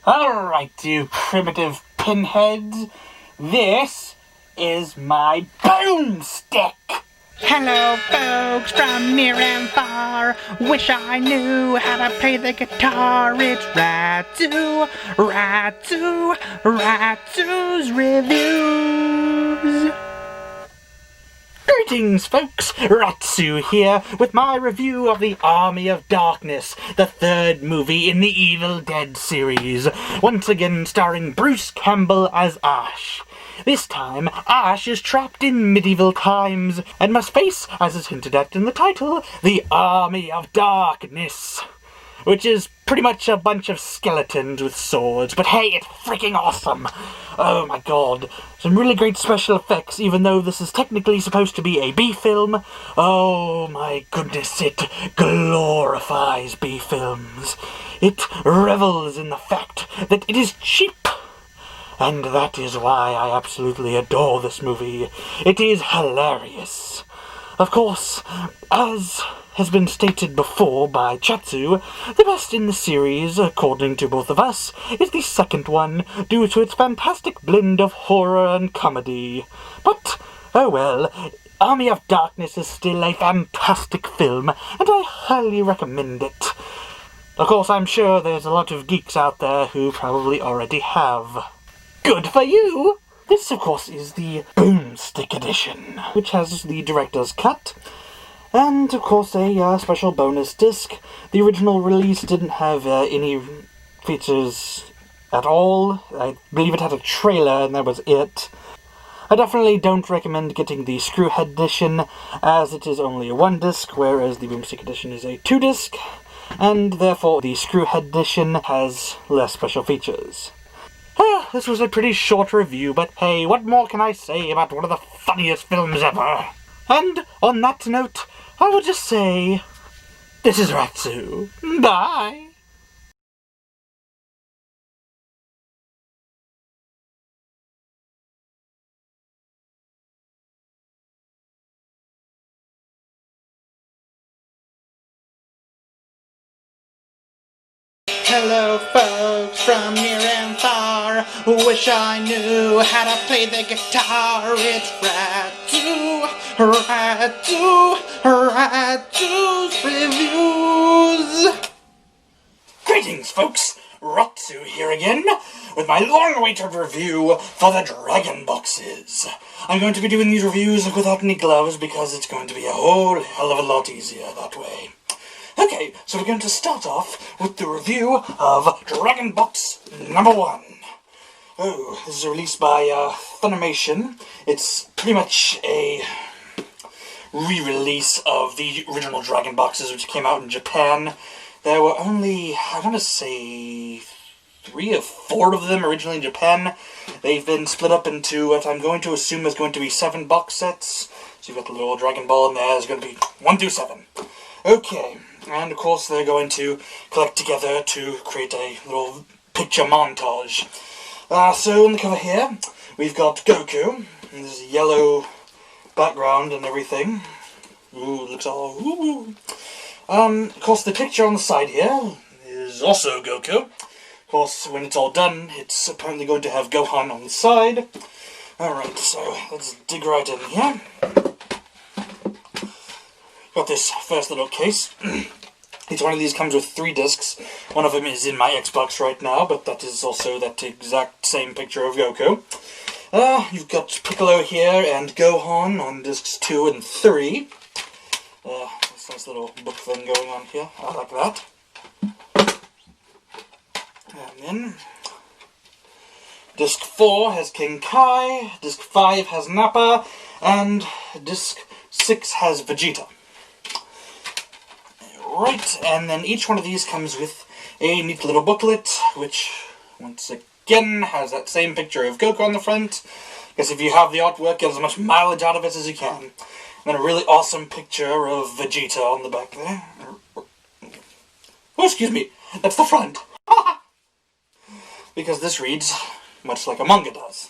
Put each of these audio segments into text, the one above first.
Alright, you primitive pinheads, this is my boomstick! Hello folks from near and far, wish I knew how to play the guitar. It's RATZU, RATZU, RATZU's Reviews. Greetings folks, Ratzu here with my review of The Army of Darkness, the third movie in the Evil Dead series, once again starring Bruce Campbell as Ash. This time, Ash is trapped in medieval times and must face, as is hinted at in the title, the Army of Darkness, which is pretty much a bunch of skeletons with swords, but hey, it's freaking awesome! Oh my god, some really great special effects, even though this is technically supposed to be a B-film. Oh my goodness, it glorifies B-films. It revels in the fact that it is cheap. And that is why I absolutely adore this movie. It is hilarious. Of course, as has been stated before by Chatzu, the best in the series, according to both of us, is the second one, due to its fantastic blend of horror and comedy. But, oh well, Army of Darkness is still a fantastic film, and I highly recommend it. Of course, I'm sure there's a lot of geeks out there who probably already have. Good for you! This, of course, is the Boomstick Edition, which has the director's cut, and, of course, a special bonus disc. The original release didn't have any features at all. I believe it had a trailer, and that was it. I definitely don't recommend getting the Screwhead Edition, as it is only a 1-disc, whereas the Boomstick Edition is a 2-disc, and therefore the Screwhead Edition has less special features. This was a pretty short review, but hey, what more can I say about one of the funniest films ever? And on that note, I will just say, this is Ratzu. Bye! Hello folks from near and far, wish I knew how to play the guitar. It's RATZU, RATZU, RATZU's Reviews. Greetings, folks! Ratzu here again, with my long-awaited review for the Dragon Boxes. I'm going to be doing these reviews without any gloves, because it's going to be a whole hell of a lot easier that way. Okay, so we're going to start off with the review of Dragon Box number 1. Oh, this is released by Funimation. It's pretty much a re-release of the original Dragon Boxes, which came out in Japan. There were only, I want to say, 3 or 4 of them originally in Japan. They've been split up into what I'm going to assume is going to be 7 box sets. So you've got the little Dragon Ball in there. There's going to be 1 through 7. Okay. And, of course, they're going to collect together to create a little picture montage. So, on the cover here, we've got Goku. There's a yellow background and everything. Ooh, looks all ooh. Of course, the picture on the side here is also Goku. Of course, when it's all done, it's apparently going to have Gohan on the side. Alright, so let's dig right in here. Got this first little case. Each one of these comes with 3 discs. One of them is in my Xbox right now, but that is also that exact same picture of Goku. You've got Piccolo here and Gohan on discs 2 and 3. This nice little book thing going on here. I like that. And then disc 4 has King Kai, disc 5 has Nappa, and disc 6 has Vegeta. Right, and then each one of these comes with a neat little booklet, which, once again, has that same picture of Goku on the front. Because if you have the artwork, get as much mileage out of it as you can. And then a really awesome picture of Vegeta on the back there. Oh, excuse me, that's the front. Because this reads much like a manga does.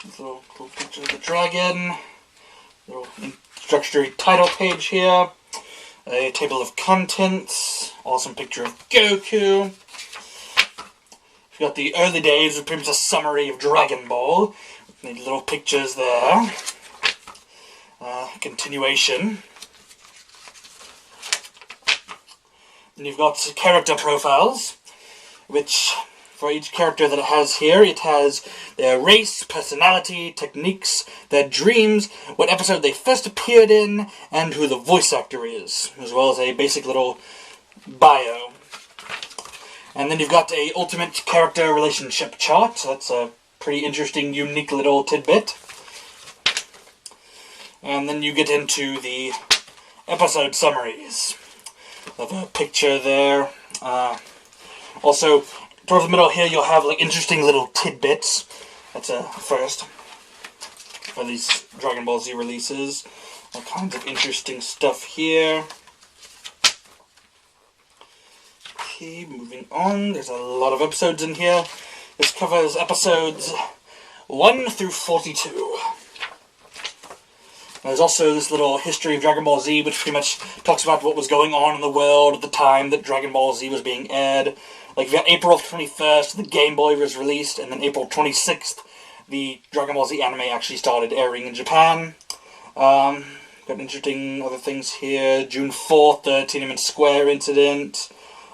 This little cool picture of the dragon. Little introductory title page here. A table of contents, awesome picture of Goku, got the early days with pretty much a summary of Dragon Ball. The little pictures there. Continuation. Then you've got character profiles, which for each character that it has here, it has their race, personality, techniques, their dreams, what episode they first appeared in, and who the voice actor is, as well as a basic little bio. And then you've got a ultimate character relationship chart. So that's a pretty interesting, unique little tidbit. And then you get into the episode summaries. I have a picture there. Also, towards the middle here, you'll have like interesting little tidbits. That's a first for these Dragon Ball Z releases. All kinds of interesting stuff here. Okay, moving on. There's a lot of episodes in here. This covers episodes 1 through 42. There's also this little history of Dragon Ball Z, which pretty much talks about what was going on in the world at the time that Dragon Ball Z was being aired. Like, you got April 21st, the Game Boy was released, and then April 26th, the Dragon Ball Z anime actually started airing in Japan. Got interesting other things here. June 4th, the Tiananmen Square incident.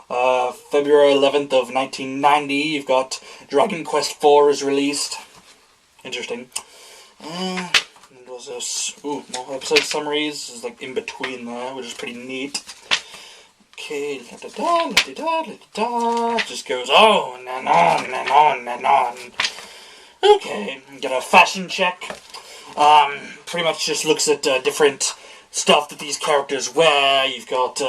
February 11th of 1990, you've got Dragon Quest IV is released. Interesting. More episode summaries. This is like in between there, which is pretty neat. Okay, just goes on and on and on and on. Okay, get a fashion check. Pretty much just looks at different stuff that these characters wear. You've got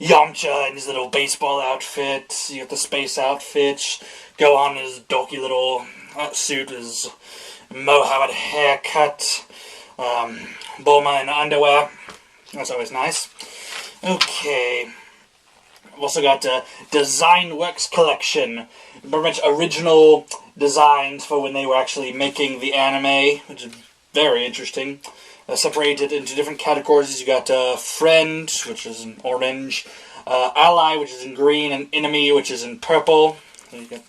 Yamcha in his little baseball outfit. You got the space outfit. Gohan in his dorky little suit, his mohawk haircut. Bulma in underwear. That's always nice. Okay. I've also got Design Works Collection. Pretty much original designs for when they were actually making the anime, which is very interesting. Separated into different categories. You got Friend, which is in orange. Ally, which is in green. And Enemy, which is in purple. So you got,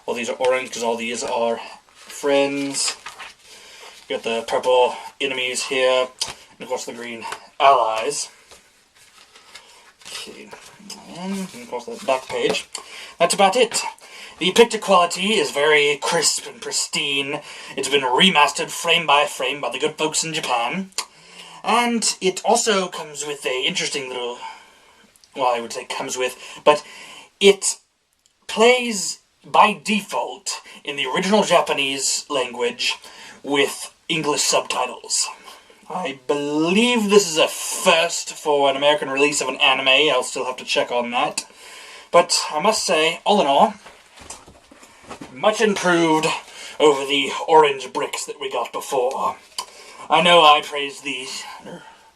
all these are orange because all these are friends. You got the purple enemies here, and of course the green allies. Okay, and of course the back page. That's about it. The picture quality is very crisp and pristine. It's been remastered frame by frame by the good folks in Japan. And it also comes with a interesting little, well, I would say comes with, but it plays by default in the original Japanese language with English subtitles. I believe this is a first for an American release of an anime. I'll still have to check on that. But I must say, all in all, much improved over the orange bricks that we got before. I know I praised these.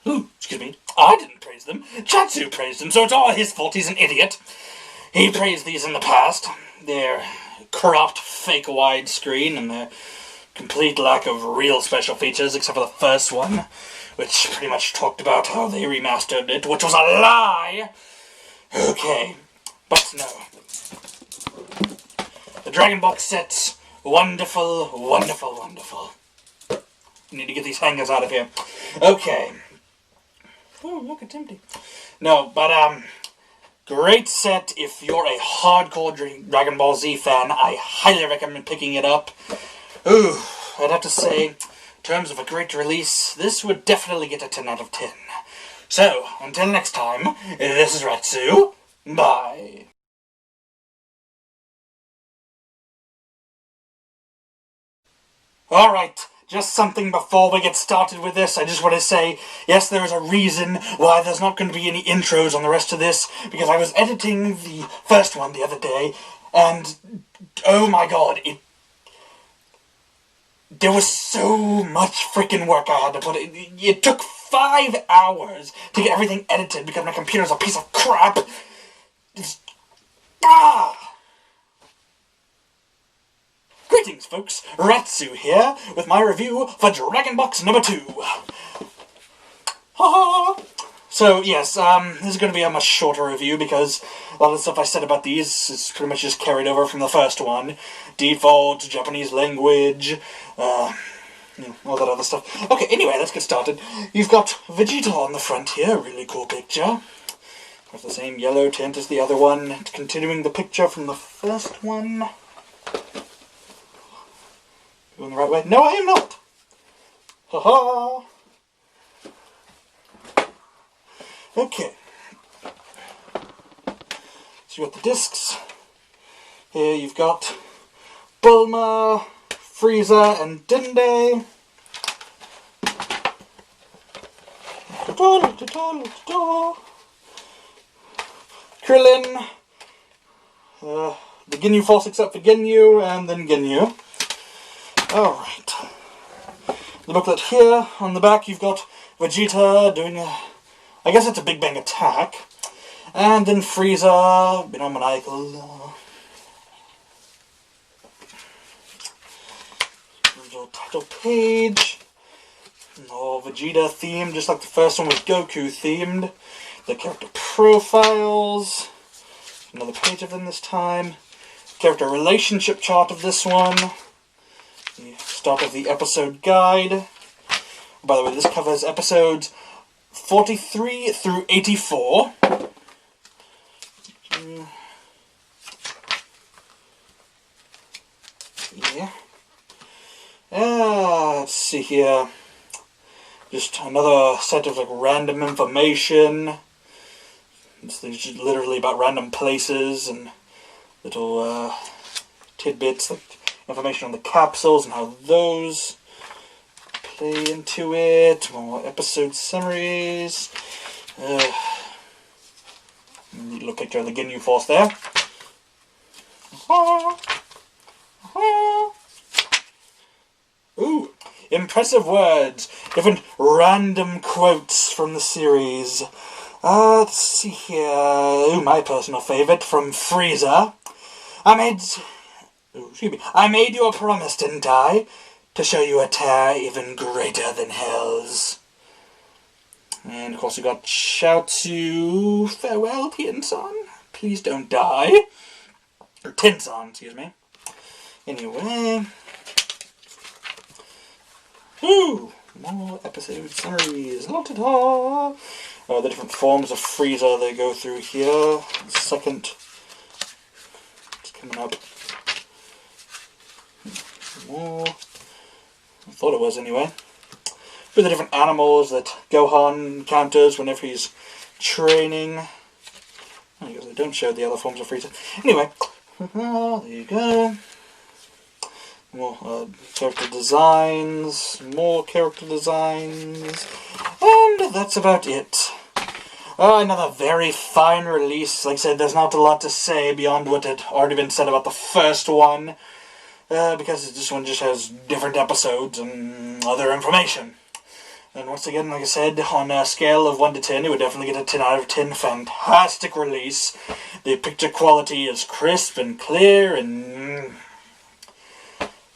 Excuse me. I didn't praise them. Chatzu praised them, so it's all his fault. He's an idiot. He praised these in the past. Their corrupt, fake widescreen and their complete lack of real special features, except for the first one, which pretty much talked about how they remastered it, which was a lie! Okay, but no. The Dragon box sets, wonderful, wonderful, wonderful. Need to get these hangers out of here. Okay. Oh, look, it's empty. No, but, great set. If you're a hardcore Dragon Ball Z fan, I highly recommend picking it up. Ooh, I'd have to say, in terms of a great release, this would definitely get a 10 out of 10. So, until next time, this is RATZU. Bye. Alright, just something before we get started with this. I just want to say, yes, there is a reason why there's not going to be any intros on the rest of this, because I was editing the first one the other day, and oh my god, there was so much freaking work I had to put in. It took 5 hours to get everything edited because my computer's a piece of crap. Greetings, folks. RATZU here with my review for Dragon Box number 2. So, yes, this is going to be a much shorter review because a lot of the stuff I said about these is pretty much just carried over from the first one. Default, Japanese language, all that other stuff. Okay, anyway, let's get started. You've got Vegeta on the front here, really cool picture. With the same yellow tint as the other one, continuing the picture from the first one. Going the right way? No, I am not! Ha-ha! Okay. So you've got the discs. Here you've got Bulma, Frieza, and Dende. Krillin. The Ginyu Force except for Ginyu, and then Ginyu. Alright. The booklet here, on the back you've got Vegeta doing I guess it's a Big Bang attack. And then Frieza, maniacal. Title page. All Vegeta themed, just like the first one was Goku themed. The character profiles. Another page of them this time. Character relationship chart of this one. The start of the episode guide. By the way, this covers episodes 43 through 84. Yeah. Let's see here. Just another set of random information. It's literally about random places and little tidbits, like information on the capsules and how those play into it. More episode summaries. Neat little picture of the Ginyu Force there. Ooh, impressive words. Different random quotes from the series. Let's see here. Ooh, my personal favourite from Frieza. I made you a promise, didn't I? To show you a terror even greater than hell's. And of course we got Chatzu. Farewell, Tien-san. Please don't die. Or Tin-san, excuse me. Anyway. Ooh, more episode summaries. La-ta-ta. The different forms of Frieza they go through here. Second. It's coming up. More. I thought it was anyway. With the different animals that Gohan encounters whenever he's training. I guess they don't show the other forms of Frieza. Anyway, there you go. More character designs, more character designs, and that's about it. Another very fine release. Like I said, there's not a lot to say beyond what had already been said about the first one. Because this one just has different episodes and other information. And once again, like I said, on a scale of 1 to 10, it would definitely get a 10 out of 10. Fantastic release. The picture quality is crisp and clear and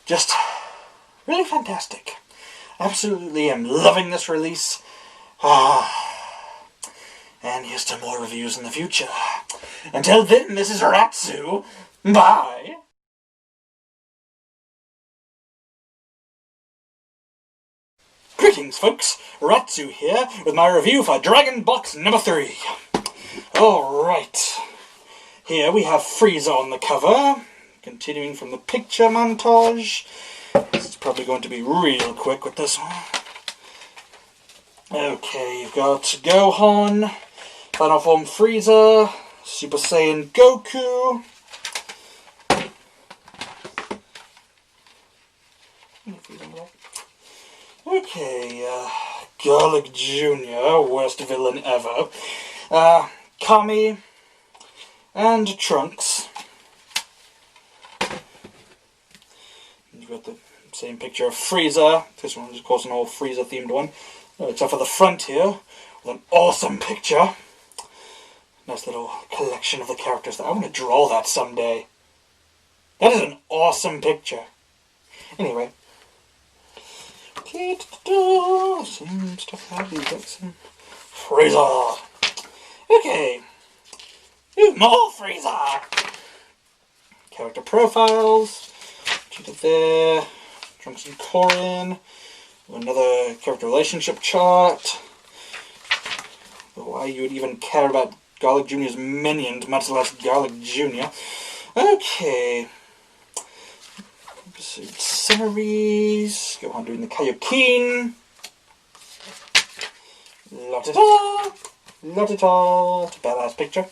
just really fantastic. Absolutely am loving this release. And here's to more reviews in the future. Until then, this is RATZU. Bye. Greetings, folks. RATZU here with my review for Dragon Box number 3. Alright. Here we have Frieza on the cover. Continuing from the picture montage. This is probably going to be real quick with this one. Okay, you've got Gohan, Final Form Frieza, Super Saiyan Goku. Okay, Garlic Jr., worst villain ever. Kami, and Trunks. You've got the same picture of Frieza. This one is, of course, an all Frieza-themed one. Except for the front here, with an awesome picture. Nice little collection of the characters there. I want to draw that someday. That is an awesome picture. Anyway. Okay, some stuff out. We've got some Frieza. Okay. Ooh, more Frieza. Character profiles. Vegeta there. Trunks and Korin. Another character relationship chart. Why you would even care about Garlic Jr.'s minions, much less Garlic Jr. Okay. Episode summaries. Go on doing the Kaioken. La-ta-ta! La-ta-ta! It's a badass picture.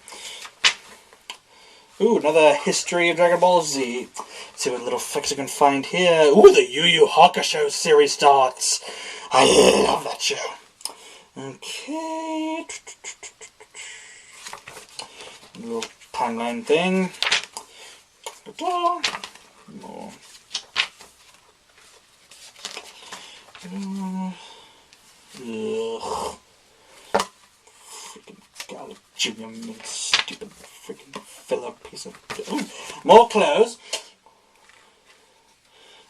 Ooh, another history of Dragon Ball Z. Let's see what little fix I can find here. Ooh, the Yu Yu Hakusho series starts. I love that show. Okay. Little timeline thing. More. Ugh. Freaking Garlic Jr. Stupid freaking filler piece of... Ooh, more clothes.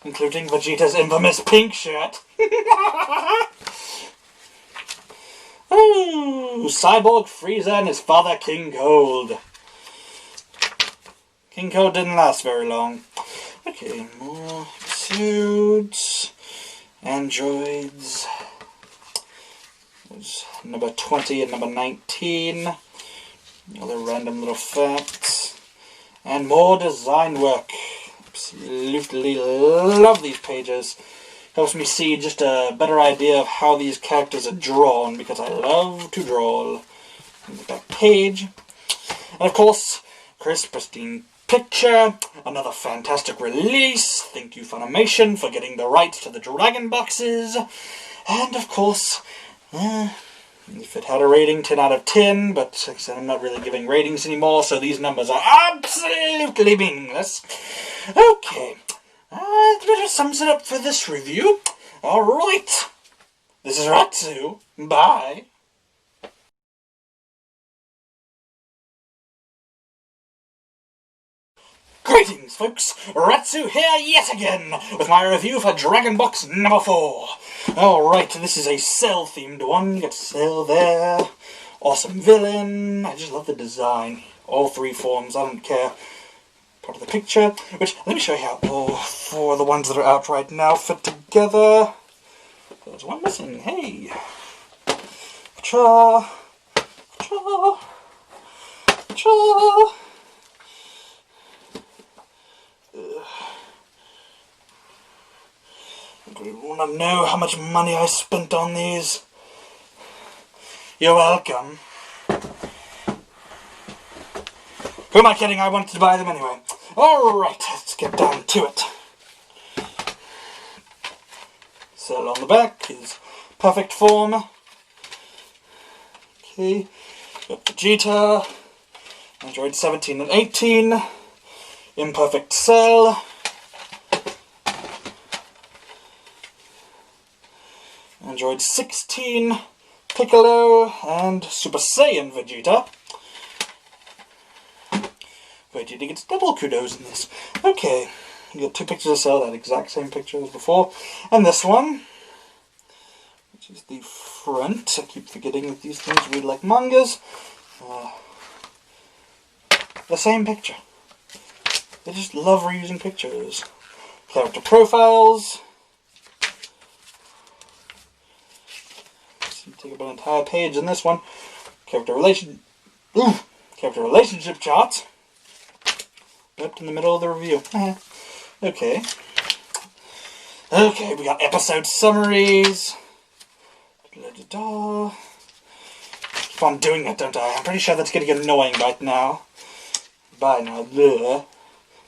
Including Vegeta's infamous pink shirt. Ooh, Cyborg Frieza and his father King Cold. King Cold didn't last very long. Okay, more episodes. Androids. There's number 20 and number 19. Other random little facts. And more design work. Absolutely love these pages. Helps me see just a better idea of how these characters are drawn, because I love to draw. The back page. And of course, crisp, pristine picture. Another fantastic release. Thank you, Funimation, for getting the rights to the Dragon boxes. And of course, if it had a rating, 10 out of 10, but like I said, I'm not really giving ratings anymore, so these numbers are absolutely meaningless. Okay. That sums it up for this review. Alright. This is RATZU. Bye. Greetings, folks. RATZU here yet again with my review for Dragon Box number 4. Alright, this is a Cell-themed one. You got Cell there. Awesome villain. I just love the design. All three forms, I don't care. Part of the picture, which, let me show you how all four of the ones that are out right now fit together. There's one missing, hey! Cha! Cha! Cha! You want to know how much money I spent on these? You're welcome. Who am I kidding? I wanted to buy them anyway. Alright, let's get down to it. Cell on the back is perfect form. Okay, got Vegeta, Android 17 and 18, imperfect Cell, Android 16, Piccolo, and Super Saiyan Vegeta. Vegeta gets double kudos in this. Okay, you got two pictures of Cell, that exact same picture as before. And this one, which is the front. I keep forgetting that these things read like mangas. The same picture. I just love reusing pictures. Character profiles. Take up an entire page in this one. Character relationship charts. Right in the middle of the review. Okay. Okay, we got episode summaries. Keep on doing that, don't I? I'm pretty sure that's getting annoying right now. Bye now. Bleh.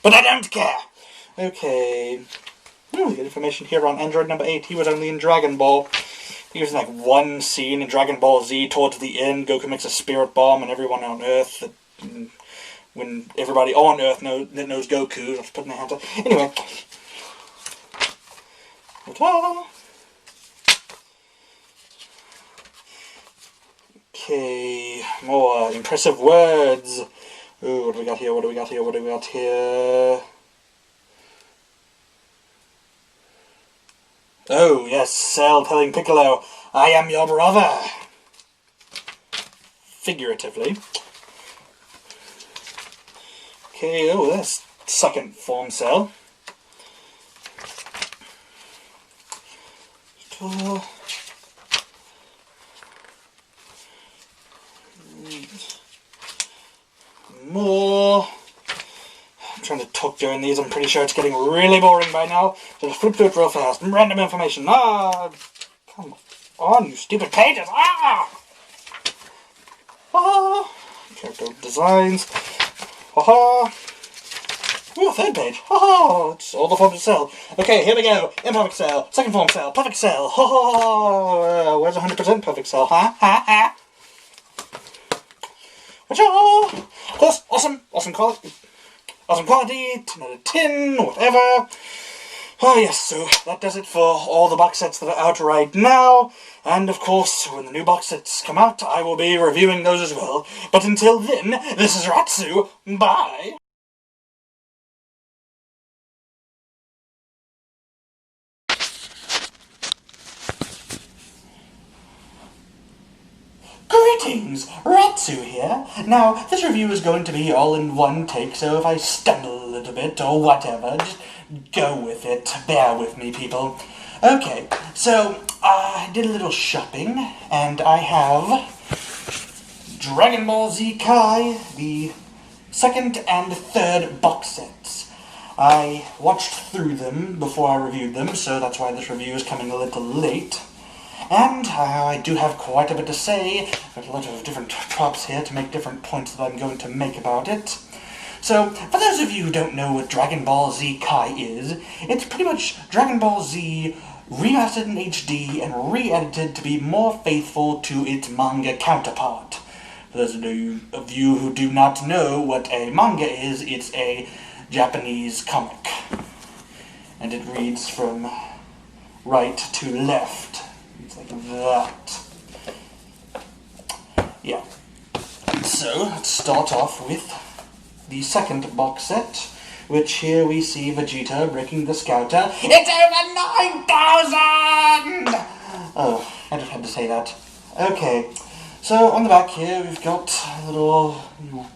But I don't care! Okay. We get information here on Android number 8. He was only in Dragon Ball. He was in like one scene in Dragon Ball Z towards the end. Goku makes a spirit bomb and everyone on Earth... when everybody on Earth that knows Goku, just putting their hands up. Anyway. Ta-da! Okay, more impressive words. Ooh, what do we got here, what do we got here, what do we got here? Oh, yes, Cell telling Piccolo, I am your brother. figuratively. Okay, oh, that's second form cell. More. I'm trying to talk during these. I'm pretty sure it's getting really boring by now. So just flip through it real fast. Random information. Ah! Come on, you stupid pages! Ah! Ah! Character designs. Ha-ha! Ooh, third page. Ha-ha! It's all the forms of cell. Okay, here we go. Imperfect cell. Second form cell. Perfect cell. Ha-ha! Where's 100% perfect cell? Ha? Ha? Ha? Of course, awesome quality, 10 out of 10, whatever. Oh yes, so that does it for all the box sets that are out right now, and of course, when the new box sets come out, I will be reviewing those as well. But until then, this is RATZU, bye! Greetings, RATZU here. Now, this review is going to be all in one take, so if I stumble a little bit or whatever, just go with it. Bear with me, people. Okay, so I did a little shopping, and I have Dragon Ball Z Kai, the second and third box sets. I watched through them before I reviewed them, so that's why this review is coming a little late. And I do have quite a bit to say. I've got a lot of different props here to make different points that I'm going to make about it. So, for those of you who don't know what Dragon Ball Z Kai is, it's pretty much Dragon Ball Z remastered in HD and re-edited to be more faithful to its manga counterpart. For those of you who do not know what a manga is, it's a Japanese comic. And it reads from right to left. It's like that. Yeah. So, let's start off with the second box set, which here we see Vegeta breaking the Scouter. It's over 9,000! Oh, I just had to say that. Okay, so on the back here we've got little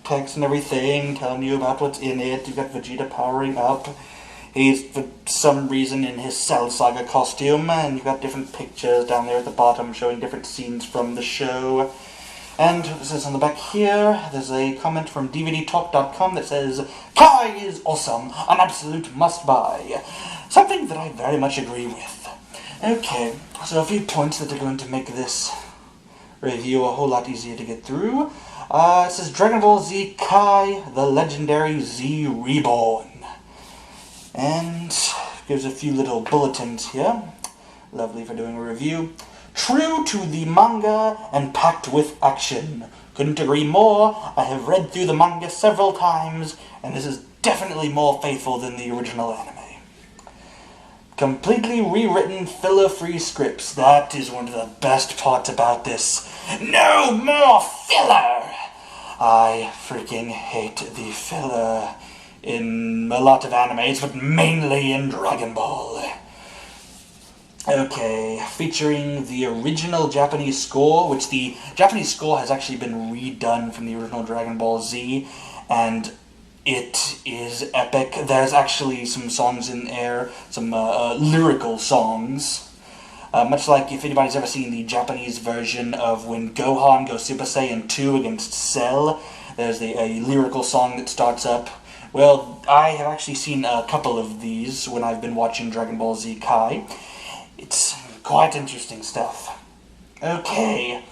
text and everything telling you about what's in it. You've got Vegeta powering up. He's, for some reason, in his Cell Saga costume, and you've got different pictures down there at the bottom showing different scenes from the show. And it says on the back here, there's a comment from DVDtalk.com that says, Kai is awesome, an absolute must-buy. Something that I very much agree with. Okay, so a few points that are going to make this review a whole lot easier to get through. It says Dragon Ball Z Kai, the legendary Z Reborn. And gives a few little bulletins here. Lovely for doing a review. True to the manga and packed with action. Couldn't agree more. I have read through the manga several times, and this is definitely more faithful than the original anime. Completely rewritten, filler-free scripts. That is one of the best parts about this. No more filler! I freaking hate the filler in a lot of animes, but mainly in Dragon Ball. Okay, featuring the original Japanese score, which the Japanese score has actually been redone from the original Dragon Ball Z, and it is epic. There's actually some songs in there, some lyrical songs. Much like if anybody's ever seen the Japanese version of when Gohan goes Super Saiyan 2 against Cell, there's a lyrical song that starts up. Well, I have actually seen a couple of these when I've been watching Dragon Ball Z Kai. It's quite interesting stuff. Okay.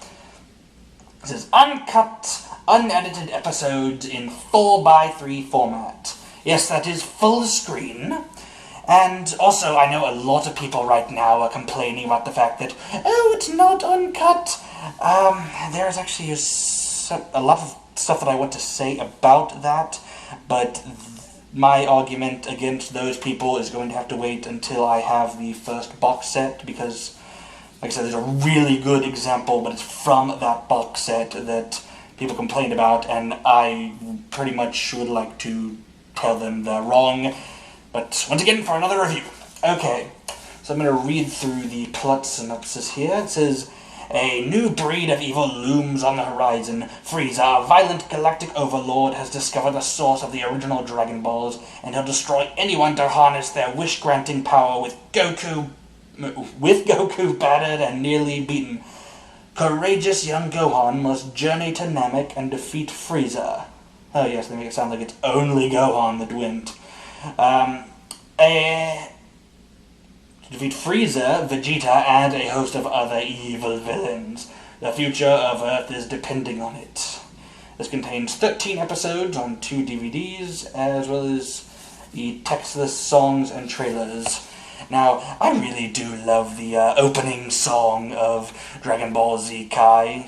It says uncut, unedited episodes in 4:3 format. Yes, that is full screen. And also, I know a lot of people right now are complaining about the fact that, oh, it's not uncut. There's actually a lot of stuff that I want to say about that, but my argument against those people is going to have to wait until I have the first box set, because, like I said, there's a really good example, but it's from that box set that people complained about, and I pretty much would like to tell them they're wrong. But once again, for another review. Okay, so I'm going to read through the plot synopsis here. It says, A new breed of evil looms on the horizon. Frieza, a violent galactic overlord, has discovered the source of the original Dragon Balls, and he'll destroy anyone to harness their wish-granting power with Goku battered and nearly beaten. Courageous young Gohan must journey to Namek and defeat Frieza. Oh yes, they make it sound like it's only Gohan that went. To defeat Frieza, Vegeta, and a host of other evil villains. The future of Earth is depending on it. This contains 13 episodes on 2 DVDs, as well as the textless songs and trailers. Now, I really do love the opening song of Dragon Ball Z Kai.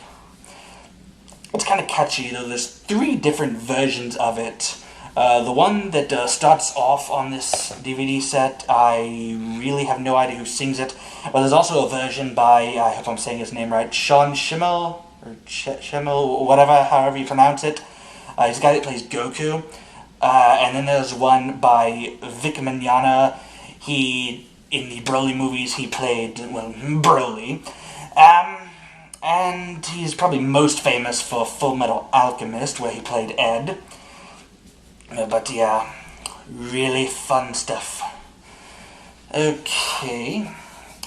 It's kind of catchy, though there's 3 different versions of it. The one that starts off on this DVD set, I really have no idea who sings it, but there's also a version by, I hope I'm saying his name right, Sean Schimmel, or Schimmel, whatever, however you pronounce it. He's the guy that plays Goku. And then there's one by Vic Mignogna. In the Broly movies, he played, well, Broly. And he's probably most famous for Full Metal Alchemist, where he played Ed. But yeah, really fun stuff. Okay,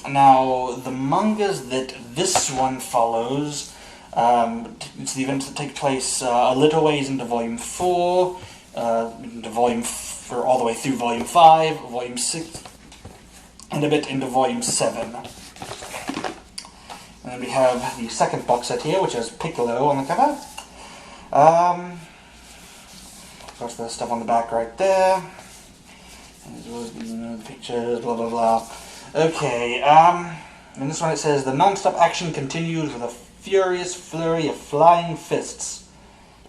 now the mangas that this one follows, it's the events that take place a little ways into Volume 4, all the way through Volume 5, Volume 6, and a bit into Volume 7. And then we have the second box set here, which has Piccolo on the cover. Of course, there's stuff on the back right there. As well as the pictures, blah blah blah. Okay, in this one it says, the non-stop action continues with a furious flurry of flying fists.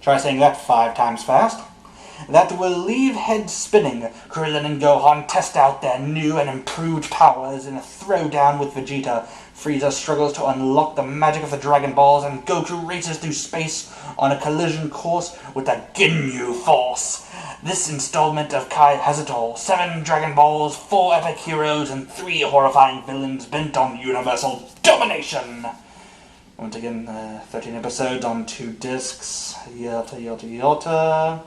Try saying that 5 times fast. That will leave heads spinning. Krillin and Gohan test out their new and improved powers in a throwdown with Vegeta. Frieza struggles to unlock the magic of the Dragon Balls, and Goku races through space on a collision course with the Ginyu Force. This installment of Kai has it all. 7 Dragon Balls, 4 epic heroes, and 3 horrifying villains bent on universal domination. Once again, 13 episodes on 2 discs. Yota.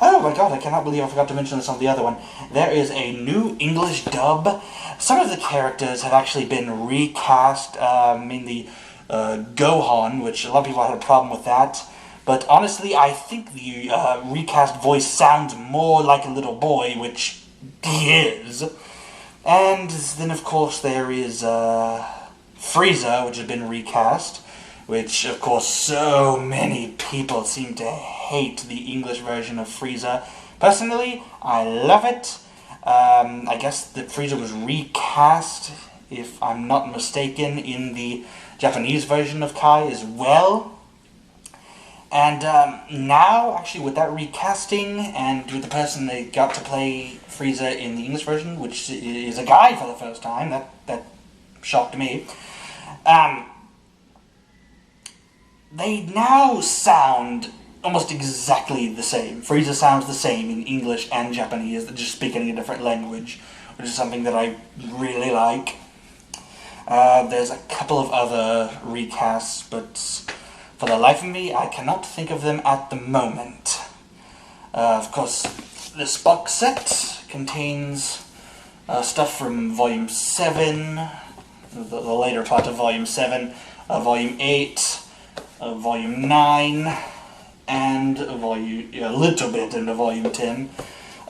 Oh my god, I cannot believe I forgot to mention this on the other one. There is a new English dub. Some of the characters have actually been recast, mainly Gohan, which a lot of people had a problem with that. But honestly, I think the recast voice sounds more like a little boy, which he is. And then, of course, there is Frieza, which has been recast, which, of course, so many people seem to hate the English version of Frieza. Personally, I love it. I guess that Frieza was recast, if I'm not mistaken, in the Japanese version of Kai as well. And now, actually, with that recasting, and with the person that got to play Frieza in the English version, which is a guy for the first time, that shocked me, they now sound almost exactly the same. Frieza sounds the same in English and Japanese, they're just speaking a different language, which is something that I really like. There's a couple of other recasts, but for the life of me, I cannot think of them at the moment. Of course, this box set contains stuff from Volume 7, the later part of Volume 7, Volume 8, Volume 9, and a little bit into Volume 10.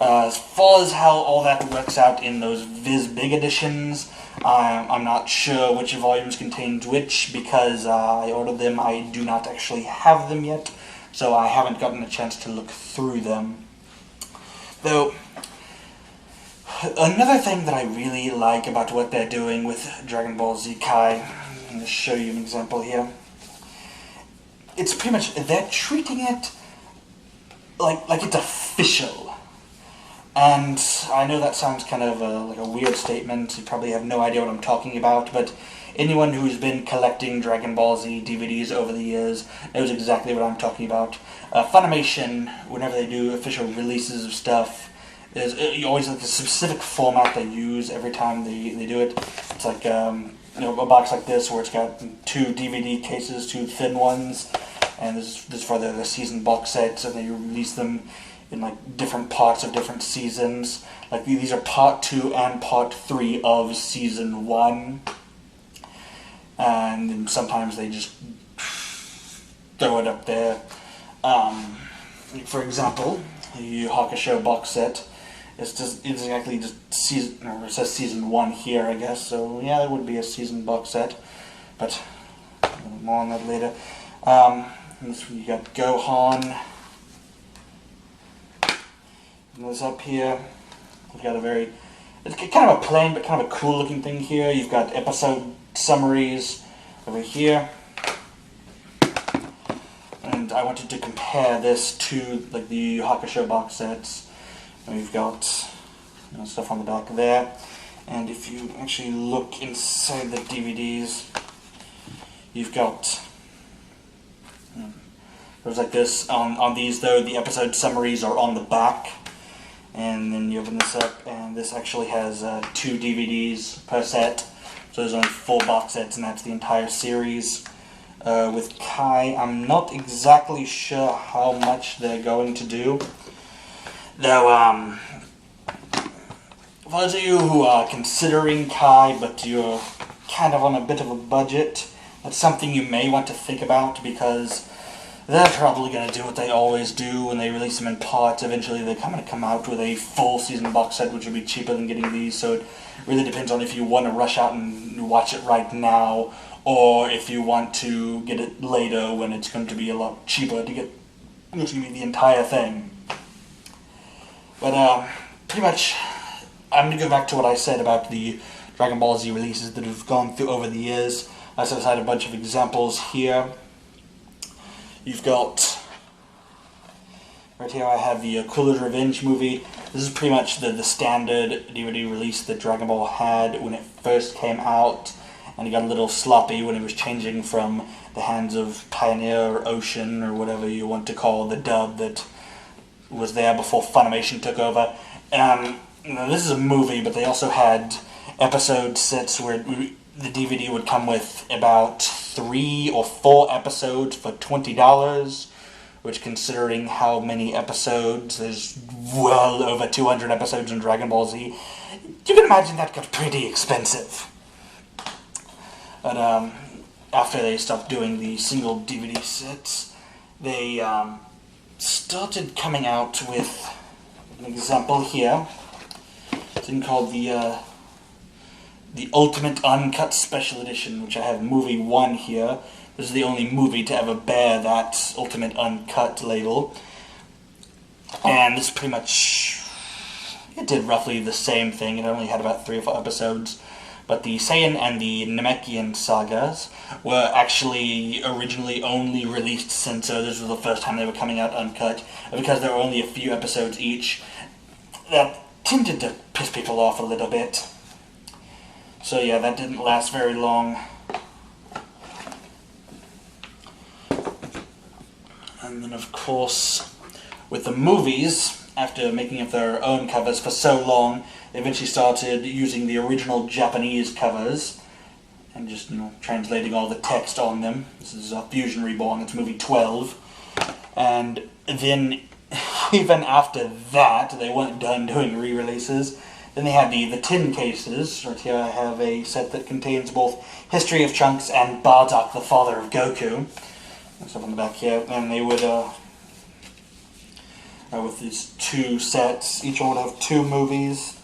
As far as how all that works out in those Viz Big editions, I'm not sure which volumes contains which, because I ordered them. I do not actually have them yet, so I haven't gotten a chance to look through them. Though, another thing that I really like about what they're doing with Dragon Ball Z Kai, I'm going to show you an example here. It's pretty much, they're treating it like it's official. And I know that sounds kind of like a weird statement. You probably have no idea what I'm talking about, but anyone who's been collecting Dragon Ball Z DVDs over the years knows exactly what I'm talking about. Funimation, whenever they do official releases of stuff, there's always like a specific format they use every time they do it. It's like a box like this where it's got 2 DVD cases, 2 thin ones, and this is for the season box sets, and they release them in like different parts of different seasons. Like these are part 2 and part 3 of season 1, and then sometimes they just throw it up there. For example, the Yu Hakusho box set. It's exactly just season, or it says season 1 here, I guess. So yeah, that would be a season box set, but more on that later. You got Gohan. And this up here, we've got it's kind of a plain but kind of a cool looking thing here. You've got episode summaries over here. And I wanted to compare this to like the Yu Hakusho box sets. And we've got stuff on the back there. And if you actually look inside the DVDs, you've got there's like this. On these though, the episode summaries are on the back. And then you open this up, and this actually has 2 DVDs per set. So there's only 4 box sets, and that's the entire series. With Kai, I'm not exactly sure how much they're going to do. Though, for those of you who are considering Kai, but you're kind of on a bit of a budget, that's something you may want to think about, because they're probably going to do what they always do when they release them in parts. Eventually they're going to come out with a full season box set, which would be cheaper than getting these, so it really depends on if you want to rush out and watch it right now, or if you want to get it later when it's going to be a lot cheaper to get the entire thing. But pretty much, I'm going to go back to what I said about the Dragon Ball Z releases that have gone through over the years. I set aside a bunch of examples here. You've got, right here I have the Cooler's Revenge movie. This is pretty much the standard DVD release that Dragon Ball had when it first came out, and it got a little sloppy when it was changing from the hands of Pioneer or Ocean or whatever you want to call the dub that was there before Funimation took over. This is a movie, but they also had episode sets where the DVD would come with about 3 or 4 episodes for $20, which, considering how many episodes, there's well over 200 episodes in Dragon Ball Z, you can imagine that got pretty expensive. But after they stopped doing the single DVD sets, they started coming out with an example here. It's thing called the Ultimate Uncut Special Edition, which I have movie 1 here. This is the only movie to ever bear that Ultimate Uncut label. And this pretty much, it did roughly the same thing. It only had about 3 or 4 episodes. But the Saiyan and the Namekian sagas were actually originally only released censored. This was the first time they were coming out uncut. And because there were only a few episodes each, that tended to piss people off a little bit. So yeah, that didn't last very long. And then of course, with the movies, after making up their own covers for so long, they eventually started using the original Japanese covers and just, translating all the text on them. This is Fusion Reborn, it's movie 12. And then, even after that, they weren't done doing re-releases. Then they had the tin cases. Right here I have a set that contains both History of Trunks and Bardock, the father of Goku. That's up on the back here. And they would, with these 2 sets, each one would have 2 movies.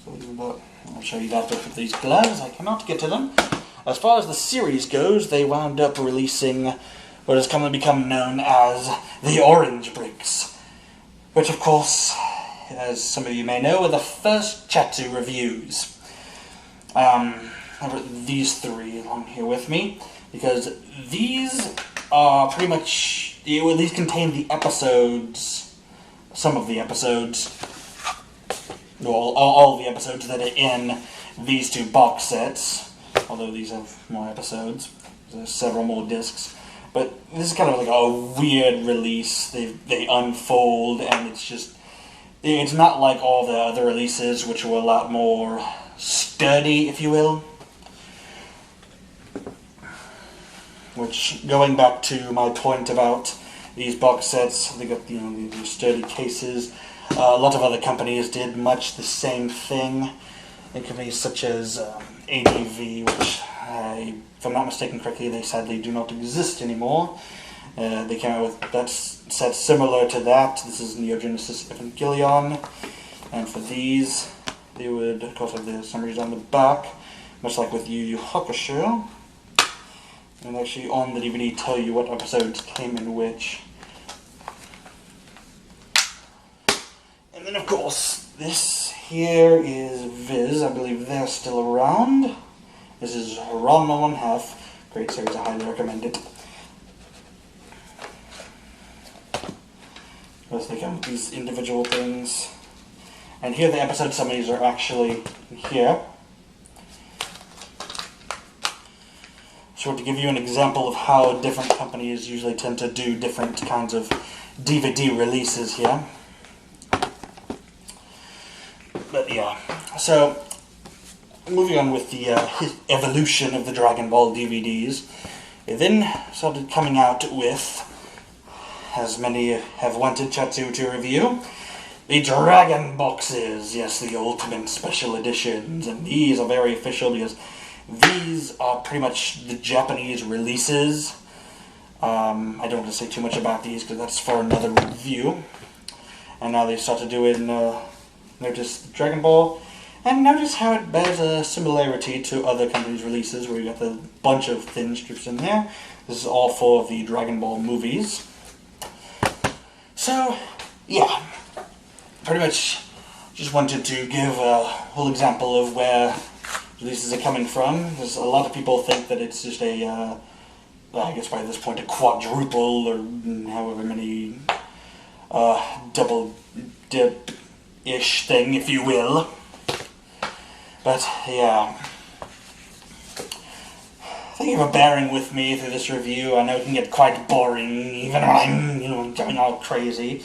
So I'll show you that with these gloves. I cannot get to them. As far as the series goes, they wound up releasing what has come to become known as the Orange Bricks, which of course, as some of you may know, are the first Chatzu reviews. I've written these 3 along here with me, because these are pretty much, these contain the episodes, some of the episodes, well, all the episodes that are in these 2 box sets, although these have more episodes, there's several more discs. But this is kind of like a weird release. They unfold, and it's not like all the other releases, which were a lot more sturdy, if you will. which, going back to my point about these box sets, they got these sturdy cases. A lot of other companies did much the same thing. And companies such as ADV, which, if I'm not mistaken correctly, they sadly do not exist anymore. They came out with that set similar to that. This is Neo Genesis Evangelion. And for these, they would, of course, have the summaries on the back, much like with Yu Yu Hakusho. And actually on the DVD tell you what episodes came in which. And then, of course, this here is Viz. I believe they're still around. This is Ranma 1/2. Great series, I highly recommend it. Let's take out these individual things. And here the episode summaries are actually here. So to give you an example of how different companies usually tend to do different kinds of DVD releases here. But yeah, so moving on with the evolution of the Dragon Ball DVDs, they then started coming out with, as many have wanted Chatzu to review, the Dragon Boxes. Yes, the Ultimate Special Editions, and these are very official because these are pretty much the Japanese releases. I don't want to say too much about these because that's for another review. And now they started doing notice Dragon Ball, and notice how it bears a similarity to other companies' releases, where you got a bunch of thin strips in there. This is all for the Dragon Ball movies. So, yeah, pretty much just wanted to give a whole example of where releases are coming from, because a lot of people think that it's just a, I guess by this point, a quadruple, or however many, double dip-ish thing, if you will. But, yeah. Thank you for bearing with me through this review. I know it can get quite boring, even when I'm, going all crazy.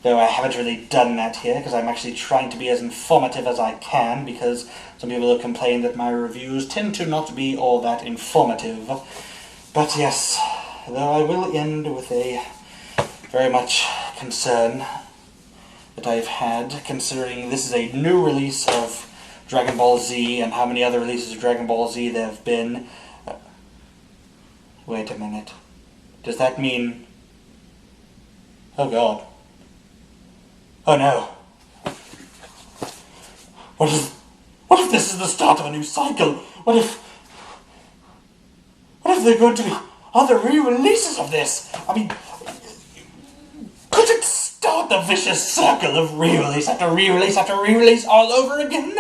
Though I haven't really done that here, because I'm actually trying to be as informative as I can, because some people have complained that my reviews tend to not be all that informative. But yes, though I will end with a very much concern that I've had, considering this is a new release of Dragon Ball Z, and how many other releases of Dragon Ball Z there have been. Wait a minute. Does that mean... Oh god. Oh no. What if this is the start of a new cycle? What if there are going to be other re-releases of this? I mean, could it start the vicious circle of re-release after re-release after re-release all over again?